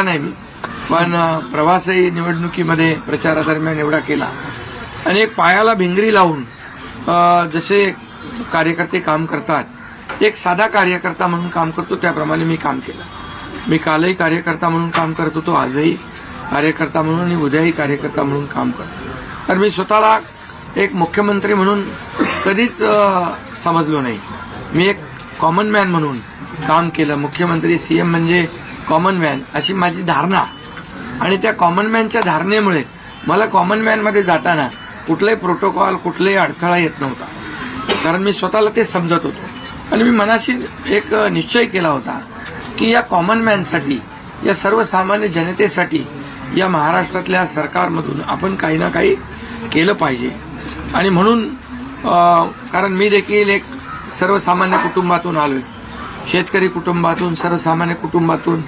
नाही मी, पण प्रवासी निवडणुकीमध्ये प्रचारादरम्यान एवढा केला आणि एक पायाला भिंगरी लावून जसे कार्यकर्ते काम करतात, एक साधा कार्यकर्ता म्हणून काम करतो त्याप्रमाणे मी काम केलं. मी कालही कार्यकर्ता म्हणून काम करत होतो, आजही कार्यकर्ता म्हणून आणि उद्याही कार्यकर्ता म्हणून काम करतो. तर मी स्वतःला एक मुख्यमंत्री म्हणून कधीच समजलो नाही. मी एक कॉमन मॅन म्हणून काम केलं. मुख्यमंत्री सीएम म्हणजे कॉमन मॅन अशी माझी धारणा, आणि त्या कॉमन मॅनच्या धारणेमुळे मला कॉमन मॅनमध्ये जाताना कुठलाही प्रोटोकॉल, कुठलाही अडथळा येत नव्हता, कारण मी स्वतःला ते समजत होतो. आणि मी मनाशी एक निश्चय केला होता की या कॉमन मॅनसाठी, या सर्वसामान्य जनतेसाठी या महाराष्ट्रातल्या सरकारमधून आपण काही ना काही केलं पाहिजे. आणि म्हणून कारण मी देखील एक सर्वसामान्य कुटुंबातून आलोय, शेतकरी कुटुंबातून, सर्वसामान्य कुटुंबातून.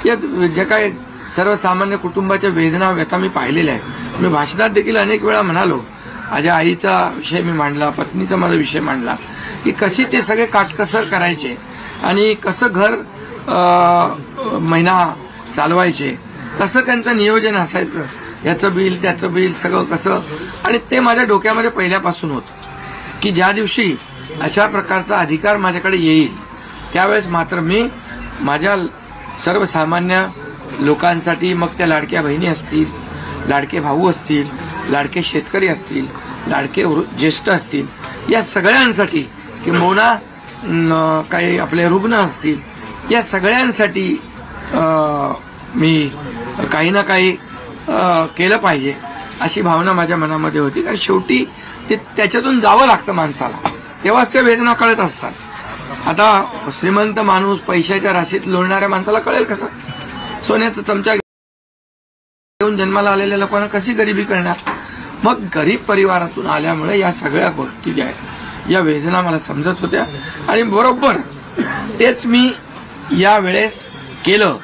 या जे काही सर्वसामान्य कुटुंबाच्या वेदना, व्यथा मी पाहिलेल्या आहेत. मी भाषणात देखील अनेक वेळा म्हणालो, माझ्या आईचा विषय मी मांडला, पत्नीचा माझा विषय मांडला, की कशी ते सगळे काटकसर करायचे आणि कसं घर महिना चालवायचे, कसं त्यांचं नियोजन असायचं, याचं बिल त्याचं बिल सगळं कसं. आणि ते माझ्या डोक्यामध्ये पहिल्यापासून होतं की ज्या दिवशी अशा प्रकारचा अधिकार माझ्याकडे येईल त्यावेळेस मात्र मी माझ्या सर्वसामान्य लोकांसाठी, मग त्या लाडक्या बहिणी असतील, लाडके भाऊ असतील, लाडके शेतकरी असतील, लाडके ज्येष्ठ असतील, या सगळ्यांसाठी, किंबहुना काही आपले रुग्ण असतील, या सगळ्यांसाठी मी काही ना काही केलं पाहिजे अशी भावना माझ्या मनामध्ये होती. कारण शेवटी ते त्याच्यातून जावं लागतं माणसाला, तेव्हाच त्या वेदना कळत असतात. आता श्रीमंत माणूस, पैशाच्या राशीत लोळणाऱ्या माणसाला कळेल कसं? सोन्याचा चमचा घेऊन जन्माला आलेल्या लोकांना कशी गरिबी करणार? मग गरीब परिवारातून आल्यामुळे या सगळ्या गोष्टी ज्या आहेत, या वेदना मला समजत होत्या आणि बरोबर तेच मी या वेळेस केलं.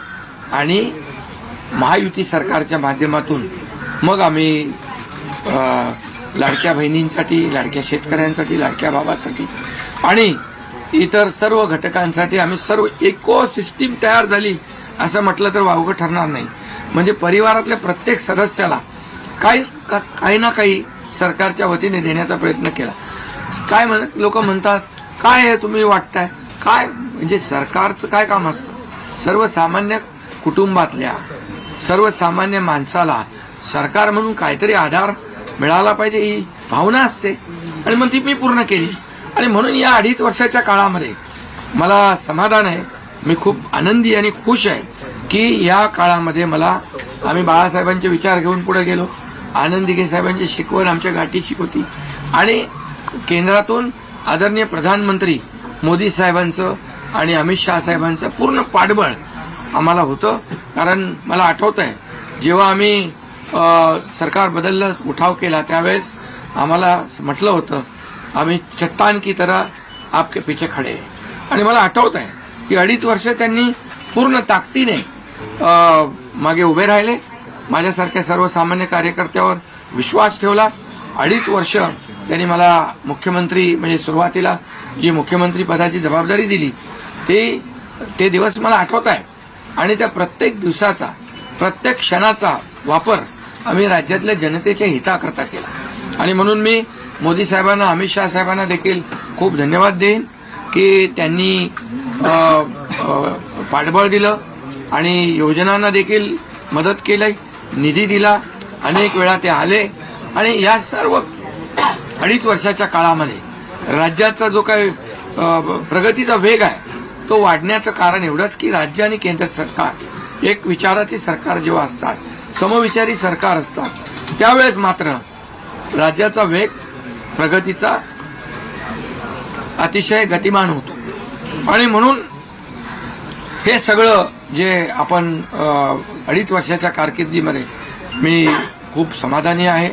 आणि महायुती सरकारच्या माध्यमातून मग आम्ही लाडक्या बहिणींसाठी, लाडक्या शेतकऱ्यांसाठी, लाडक्या भावासाठी आणि इतर सर्व घटकांसाठी आम्ही सर्व इको सिस्टीम तयार झाली असं म्हटलं तर वावगं ठरणार नाही. म्हणजे परिवारातल्या प्रत्येक सदस्याला काही ना काही सरकारच्या वतीने देण्याचा प्रयत्न केला. काय लोक म्हणतात, काय आहे तुम्ही वाटताय काय, म्हणजे सरकारचं काय काम असतं? सर्वसामान्य कुटुंबातल्या सर्वसामान्य माणसाला सरकार म्हणून काहीतरी आधार मिळाला पाहिजे ही भावना असते आणि मग ती मी पूर्ण केली. आणि म्हणून या 2.5 वर्षाच्या काळामध्ये मला समाधान आहे. मी खूप आनंदी आणि खुश आहे की या काळामध्ये आम्ही बाळासाहेबांचे विचार घेऊन पुढे गेलो. आनंद दिघे साहेबांची शिकवण आमच्या गाठीशी होती आणि केंद्रातून आदरणीय प्रधानमंत्री मोदी साहेबांचं आणि अमित शहा साहेबांचं पूर्ण पाठबळ आम्हाला होतं. कारण मला आठवत आहे जेव्हा आम्ही सरकार बदललं, उठाव केला, त्यावेळेस आम्हाला म्हटलं होतं आम्ही चट्टान की तरह आपके पीछे खडे. आणि मला आठवत आहे की 2.5 वर्ष त्यांनी पूर्ण ताकदीने मागे उभे राहिले, माझ्यासारख्या सर्वसामान्य कार्यकर्त्यावर विश्वास ठेवला. 2.5 वर्ष त्यांनी मला मुख्यमंत्री म्हणजे सुरुवातीला जी मुख्यमंत्री पदाची जबाबदारी दिली ते दिवस मला आठवत आहे. आणि त्या प्रत्येक दिवसाचा, प्रत्येक क्षणाचा वापर आम्ही राज्यातल्या जनतेच्या हिताकरता केला. आणि म्हणून मी मोदी साहेबांना, अमित शहा साहेबांना देखील खूप धन्यवाद देईन की त्यांनी पाठबळ दिलं आणि योजनांना देखील मदत केली, निधी दिला. अनेक वेळा ते आले आणि या सर्व 2.5 वर्षाच्या काळामध्ये राज्याचा जो काही प्रगतीचा वेग आहे तो वाढण्याचं कारण एवढंच की राज्य आणि केंद्र सरकार एक विचाराची सरकार जेव्हा असतात, समविचारी सरकार असतात, त्यावेळेस मात्र राज्याचा वेग प्रगतीचा अतिशय गतिमान होतो. आणि म्हणून हे सगळं जे आपण 2.5 वर्षाच्या कारकिर्दीमध्ये मी खूप समाधानी आहे.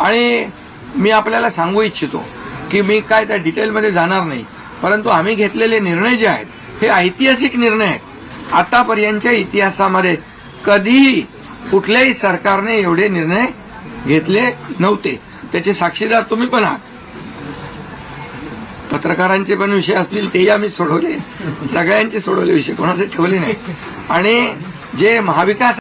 आणि मी आपल्याला सांगू इच्छितो की मी काय त्या डिटेलमध्ये जाणार नाही, परंतु आम्ही घेतलेले निर्णय जे आहेत हे ऐतिहासिक निर्णय आहेत. आतापर्यंतच्या इतिहासामध्ये कधीही कुठल्याही सरकारने एवढे निर्णय घेतले नव्हते. त्याचे साक्षीदार तुम्ही पण आहात. पत्रकारांचे पण विषय असतील तेही आम्ही सोडवले, सगळ्यांचे सोडवले विषय, कोणाचे ठेवले नाही. आणि जे महाविकास